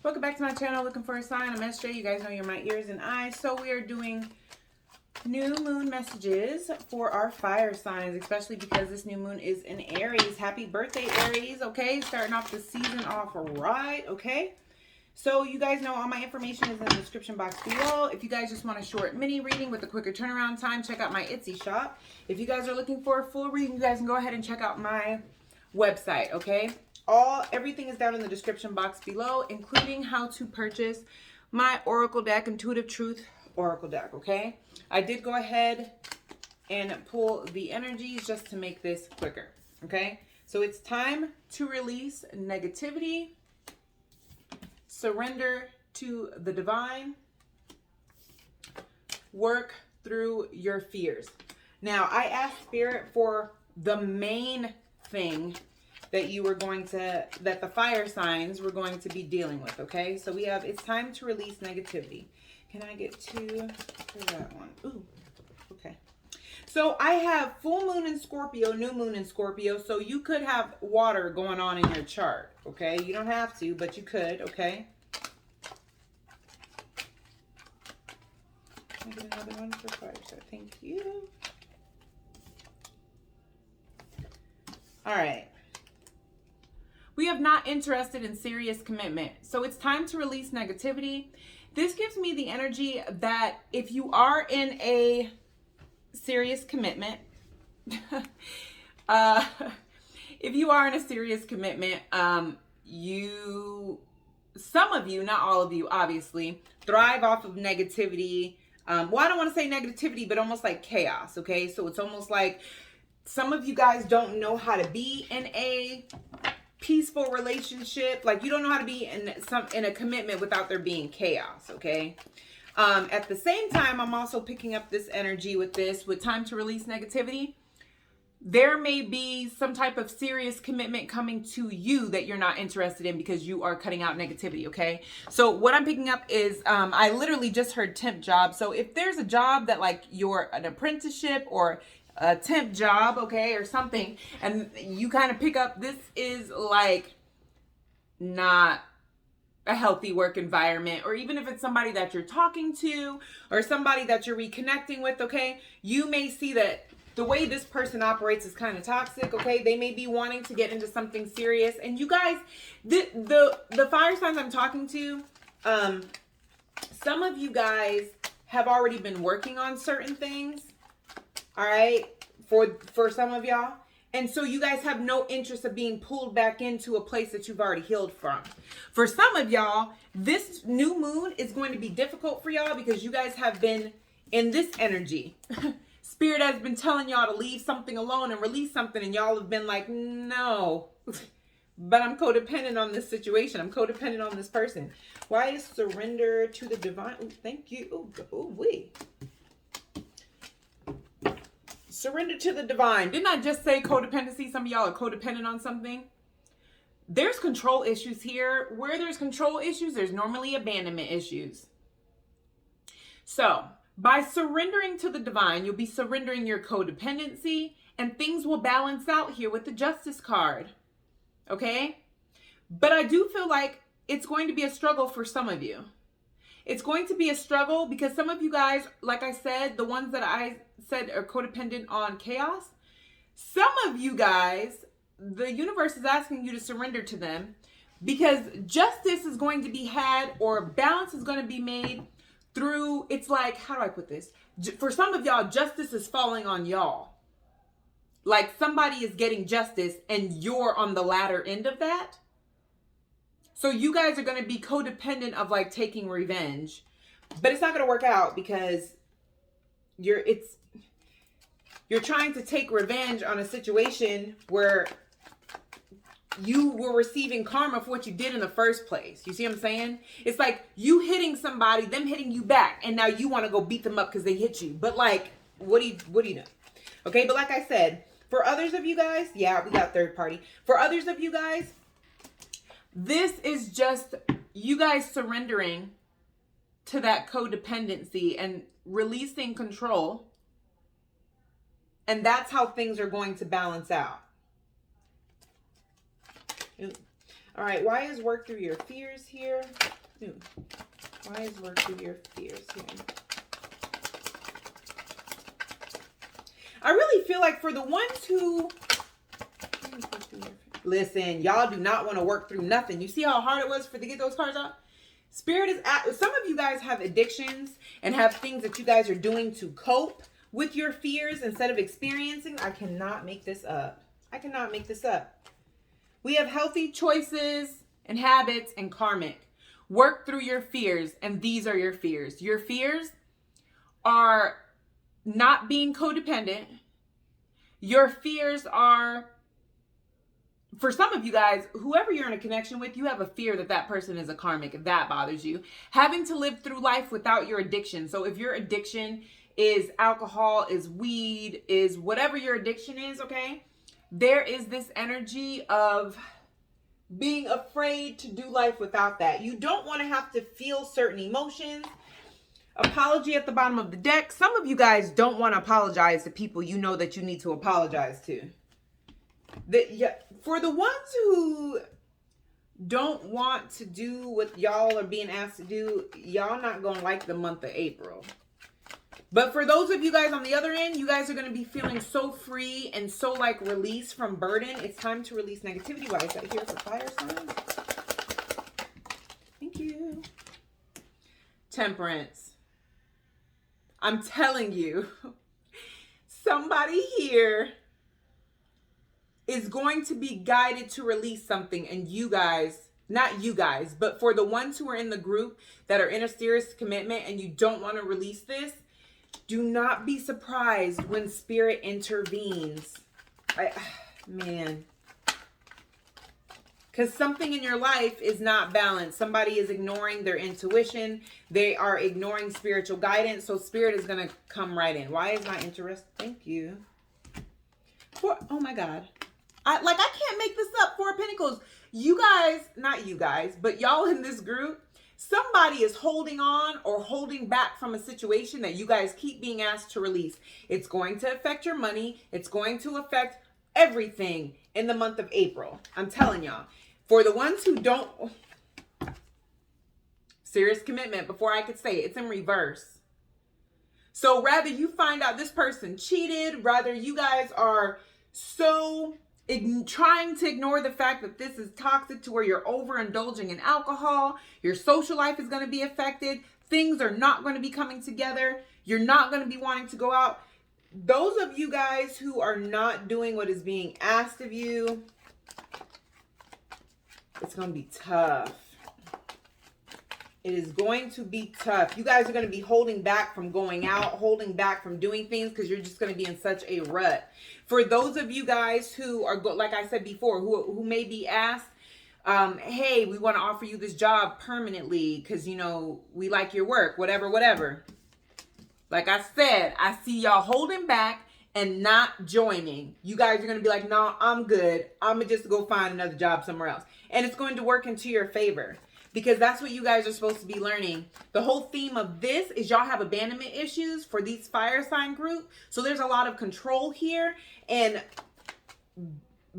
Welcome back to my channel, Looking for a Sign. I'm Esty Shop. You guys know you're my ears and eyes. So we are doing new moon messages for our fire signs, especially because this new moon is in Aries. Happy birthday, Aries, okay? Starting off the season off right, okay? So you guys know all my information is in the description box below. If you guys just want a short mini reading with a quicker turnaround time, check out my Esty Shop. If you guys are looking for a full reading, you guys can go ahead and check out my website, okay? Everything is down in the description box below, including how to purchase my Oracle deck, Intuitive Truth Oracle deck, okay? I did go ahead and pull the energies just to make this quicker, okay? So it's time to release negativity, surrender to the divine, work through your fears. Now, I asked Spirit for the main thing that that the fire signs were going to be dealing with, okay? So we have, it's time to release negativity. Can I get to that one? Ooh, okay. So I have full moon in Scorpio, new moon in Scorpio, so you could have water going on in your chart, okay? You don't have to, but you could, okay? Can I get another one for fire? So thank you. All right. We have not interested in serious commitment. So it's time to release negativity. This gives me the energy that if you are in a serious commitment, if you are in a serious commitment, some of you, not all of you, obviously, thrive off of negativity. Well, I don't want to say negativity, but almost like chaos, okay? So it's almost like some of you guys don't know how to be in a peaceful relationship. Like, you don't know how to be in a commitment without there being chaos, okay? At the same time, I'm also picking up this energy with time to release negativity. There may be some type of serious commitment coming to you that you're not interested in because you are cutting out negativity, okay? So what I'm picking up is, I literally just heard temp job. So if there's a job that, like, you're an apprenticeship or a temp job, okay, or something, and you kind of pick up, this is like not a healthy work environment, or even if it's somebody that you're talking to or somebody that you're reconnecting with, okay, you may see that the way this person operates is kind of toxic, okay? They may be wanting to get into something serious, and you guys, the fire signs I'm talking to, some of you guys have already been working on certain things, all right, for some of y'all. And so you guys have no interest of being pulled back into a place that you've already healed from. For some of y'all, this new moon is going to be difficult for y'all because you guys have been in this energy. Spirit has been telling y'all to leave something alone and release something, and y'all have been like, no, but I'm codependent on this situation. I'm codependent on this person. Why is surrender to the divine? Ooh, thank you. Ooh, wait. Surrender to the divine. Didn't I just say codependency? Some of y'all are codependent on something. There's control issues here. Where there's control issues, there's normally abandonment issues. So by surrendering to the divine, you'll be surrendering your codependency, and things will balance out here with the Justice card. Okay? But I do feel like it's going to be a struggle for some of you. It's going to be a struggle because some of you guys, like I said, the ones that I said are codependent on chaos, some of you guys, the universe is asking you to surrender to them because justice is going to be had, or balance is going to be made through, it's like, how do I put this? For some of y'all, justice is falling on y'all. Like somebody is getting justice and you're on the latter end of that. So you guys are going to be codependent of like taking revenge, but it's not going to work out because you're trying to take revenge on a situation where you were receiving karma for what you did in the first place. You see what I'm saying? It's like you hitting somebody, them hitting you back, and now you want to go beat them up because they hit you. But like, what do you know? Okay, but like I said, for others of you guys, yeah, we got third party. For others of you guys, this is just you guys surrendering to that codependency and releasing control. And that's how things are going to balance out. All right, why is work through your fears here? Ooh. Why is work through your fears here? I really feel like for the ones who... Listen, y'all do not want to work through nothing. You see how hard it was to get those cards out? Spirit is at... Some of you guys have addictions and have things that you guys are doing to cope with your fears instead of experiencing. I cannot make this up. I cannot make this up. We have healthy choices and habits and karmic. Work through your fears, and these are your fears. Your fears are not being codependent. Your fears are, for some of you guys, whoever you're in a connection with, you have a fear that that person is a karmic, if that bothers you. Having to live through life without your addiction. So if your addiction is alcohol, is weed, is whatever your addiction is, okay? There is this energy of being afraid to do life without that. You don't want to have to feel certain emotions. Apology at the bottom of the deck. Some of you guys don't want to apologize to people you know that you need to apologize to. For the ones who don't want to do what y'all are being asked to do, y'all not going to like the month of April. But for those of you guys on the other end, you guys are going to be feeling so free and so like released from burden. It's time to release negativity. Why is that here for fire signs? Thank you. Temperance. I'm telling you, somebody here is going to be guided to release something, and you guys, not you guys, but for the ones who are in the group that are in a serious commitment and you don't want to release this, do not be surprised when spirit intervenes. Man. Because something in your life is not balanced. Somebody is ignoring their intuition. They are ignoring spiritual guidance. So spirit is going to come right in. Why is not interested? Thank you. Oh my God. I can't make this up. Four of Pentacles. You guys, not you guys, but y'all in this group, somebody is holding on or holding back from a situation that you guys keep being asked to release. It's going to affect your money. It's going to affect everything in the month of April. I'm telling y'all. For the ones who don't, serious commitment, before I could say it, it's in reverse. So rather you find out this person cheated, rather you guys are so trying to ignore the fact that this is toxic to where you're overindulging in alcohol, your social life is going to be affected, things are not going to be coming together, you're not going to be wanting to go out. Those of you guys who are not doing what is being asked of you, it's going to be tough. It is going to be tough. You guys are going to be holding back from going out, holding back from doing things because you're just going to be in such a rut. For those of you guys who are, like I said before, who may be asked, hey, we want to offer you this job permanently because, you know, we like your work, whatever. Like I said, I see y'all holding back and not joining. You guys are going to be like, no, I'm good. I'm going to just go find another job somewhere else. And it's going to work into your favor. Because that's what you guys are supposed to be learning. The whole theme of this is y'all have abandonment issues for these fire sign group. So there's a lot of control here. And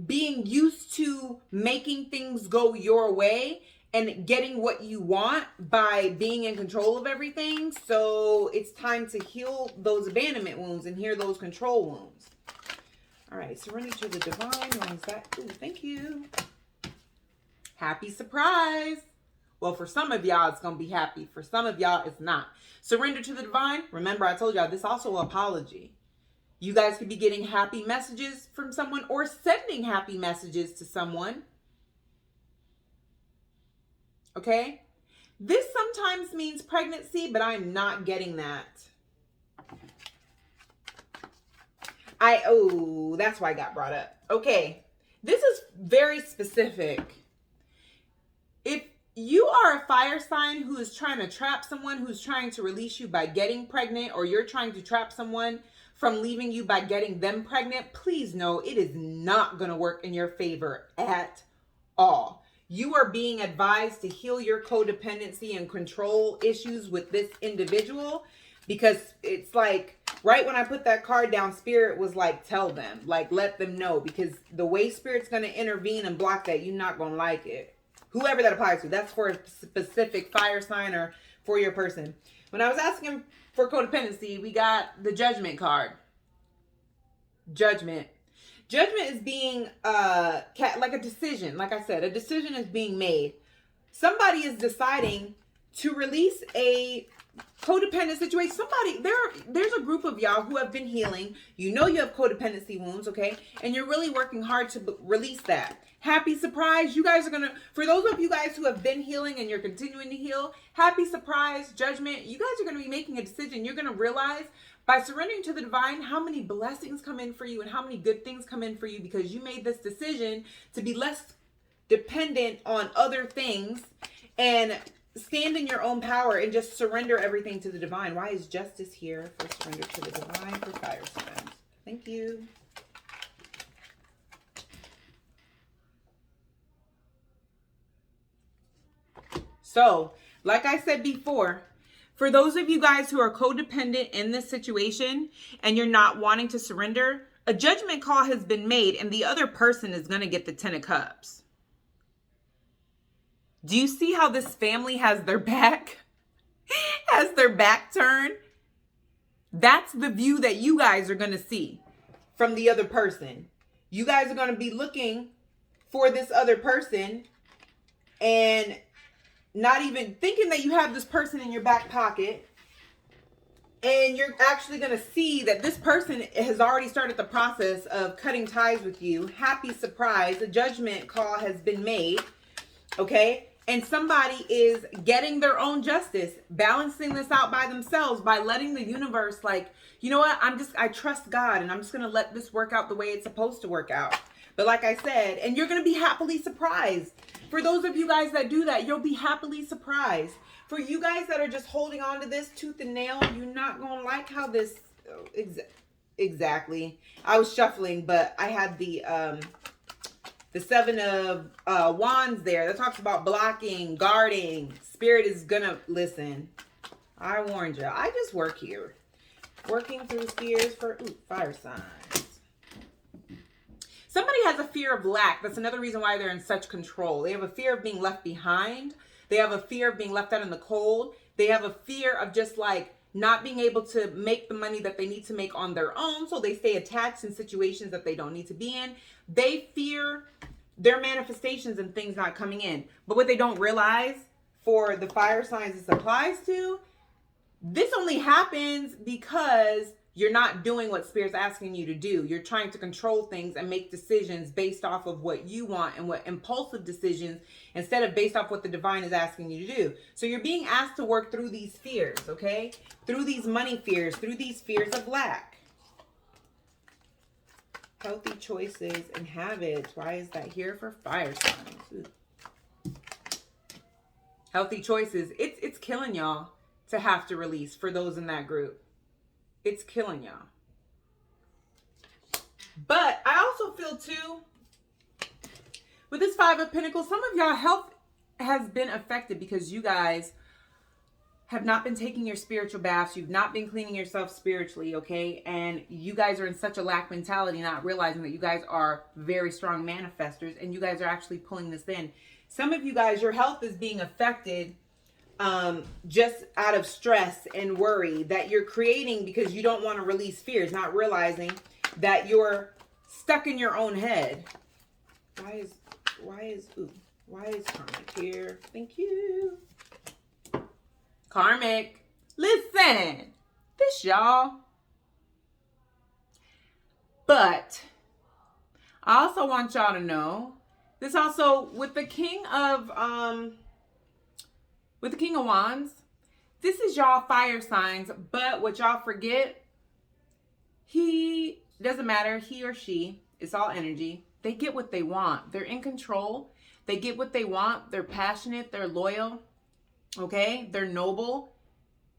being used to making things go your way and getting what you want by being in control of everything. So it's time to heal those abandonment wounds and heal those control wounds. All right, surrender to the divine. Why is that? Ooh, thank you. Happy surprise. Well, for some of y'all, it's going to be happy. For some of y'all, it's not. Surrender to the divine. Remember, I told y'all, this also an apology. You guys could be getting happy messages from someone or sending happy messages to someone. Okay? This sometimes means pregnancy, but I'm not getting that. That's why I got brought up. Okay. This is very specific. If you are a fire sign who is trying to trap someone who's trying to release you by getting pregnant, or you're trying to trap someone from leaving you by getting them pregnant, please know it is not going to work in your favor at all. You are being advised to heal your codependency and control issues with this individual, because it's like right when I put that card down, Spirit was like, tell them, like, let them know, because the way Spirit's going to intervene and block that, you're not going to like it. whoever that applies to. That's for a specific fire sign or for your person. When I was asking for codependency, we got the judgment card. Judgment. Judgment is being like a decision. Like I said, a decision is being made. Somebody is deciding to release a codependent situation. There's a group of y'all who have been healing. You know you have codependency wounds, okay? And you're really working hard to release that. Happy surprise. You guys are going to, for those of you guys who have been healing and you're continuing to heal, happy surprise, judgment. You guys are going to be making a decision. You're going to realize by surrendering to the divine how many blessings come in for you and how many good things come in for you because you made this decision to be less dependent on other things and stand in your own power and just surrender everything to the divine. Why is justice here for surrender to the divine for fire signs? Thank you. So, like I said before, for those of you guys who are codependent in this situation and you're not wanting to surrender, a judgment call has been made and the other person is going to get the 10 of Cups. Do you see how this family has their back? Has their back turned? That's the view that you guys are going to see from the other person. You guys are going to be looking for this other person and not even thinking that you have this person in your back pocket. And you're actually going to see that this person has already started the process of cutting ties with you. Happy surprise. A judgment call has been made. Okay? And somebody is getting their own justice, balancing this out by themselves by letting the universe, like, you know what? I trust God and I'm just going to let this work out the way it's supposed to work out. But like I said, and you're going to be happily surprised. For those of you guys that do that, you'll be happily surprised. For you guys that are just holding on to this tooth and nail, you're not going to like how this, exactly. I was shuffling, but I had the 7 of Wands there. That talks about blocking, guarding. Spirit is going to, listen, I warned you. I just work here. Working through fears for, fire signs. Somebody has a fear of lack. That's another reason why they're in such control. They have a fear of being left behind. They have a fear of being left out in the cold. They have a fear of just like not being able to make the money that they need to make on their own. So they stay attached in situations that they don't need to be in. They fear their manifestations and things not coming in. But what they don't realize for the fire signs this applies to, this only happens because you're not doing what Spirit's asking you to do. You're trying to control things and make decisions based off of what you want and what impulsive decisions instead of based off what the divine is asking you to do. So you're being asked to work through these fears, okay? Through these money fears, through these fears of lack. Healthy choices and habits. Why is that here for fire signs? Ooh. Healthy choices. It's killing y'all to have to release for those in that group. It's killing y'all. But I also feel too, with this 5 of Pentacles, some of y'all health has been affected because you guys have not been taking your spiritual baths. You've not been cleaning yourself spiritually, okay? And you guys are in such a lack mentality, not realizing that you guys are very strong manifestors and you guys are actually pulling this in. Some of you guys, your health is being affected just out of stress and worry that you're creating because you don't want to release fears, not realizing that you're stuck in your own head. Why is karmic here? Thank you. Karmic. Listen, this y'all. But I also want y'all to know this also with the King of Wands, this is y'all fire signs, but what y'all forget, he doesn't matter, he or she, it's all energy. They get what they want. They're in control. They get what they want. They're passionate. They're loyal. Okay? They're noble.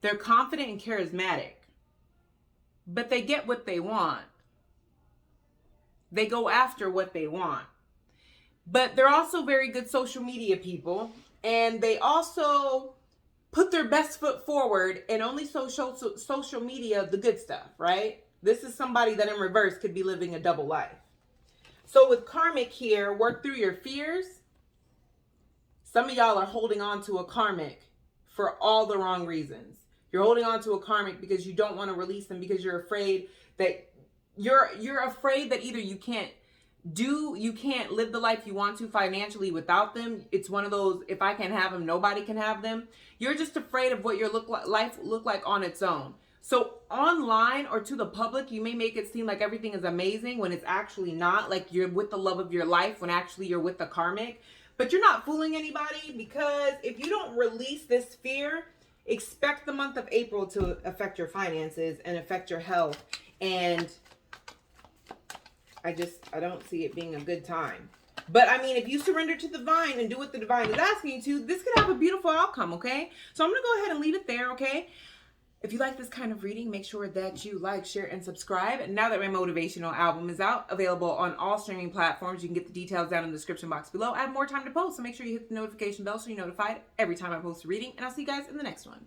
They're confident and charismatic. But they get what they want. They go after what they want. But they're also very good social media people. And they also put their best foot forward and only social media, the good stuff, right? This is somebody that in reverse could be living a double life. So with karmic here, work through your fears. Some of y'all are holding on to a karmic for all the wrong reasons. You're holding on to a karmic because you don't want to release them, because you're afraid that you're afraid that either you can't live the life you want to financially without them. It's one of those, if I can't have them, nobody can have them. You're just afraid of what your life look like on its own. So online or to the public, you may make it seem like everything is amazing when it's actually not. Like you're with the love of your life when actually you're with the karmic. But you're not fooling anybody, because if you don't release this fear, expect the month of April to affect your finances and affect your health. And I don't see it being a good time. But I mean, if you surrender to the divine and do what the divine is asking you to, this could have a beautiful outcome, okay? So I'm going to go ahead and leave it there, okay? If you like this kind of reading, make sure that you like, share, and subscribe. And now that my motivational album is out, available on all streaming platforms, you can get the details down in the description box below. I have more time to post, so make sure you hit the notification bell so you're notified every time I post a reading. And I'll see you guys in the next one.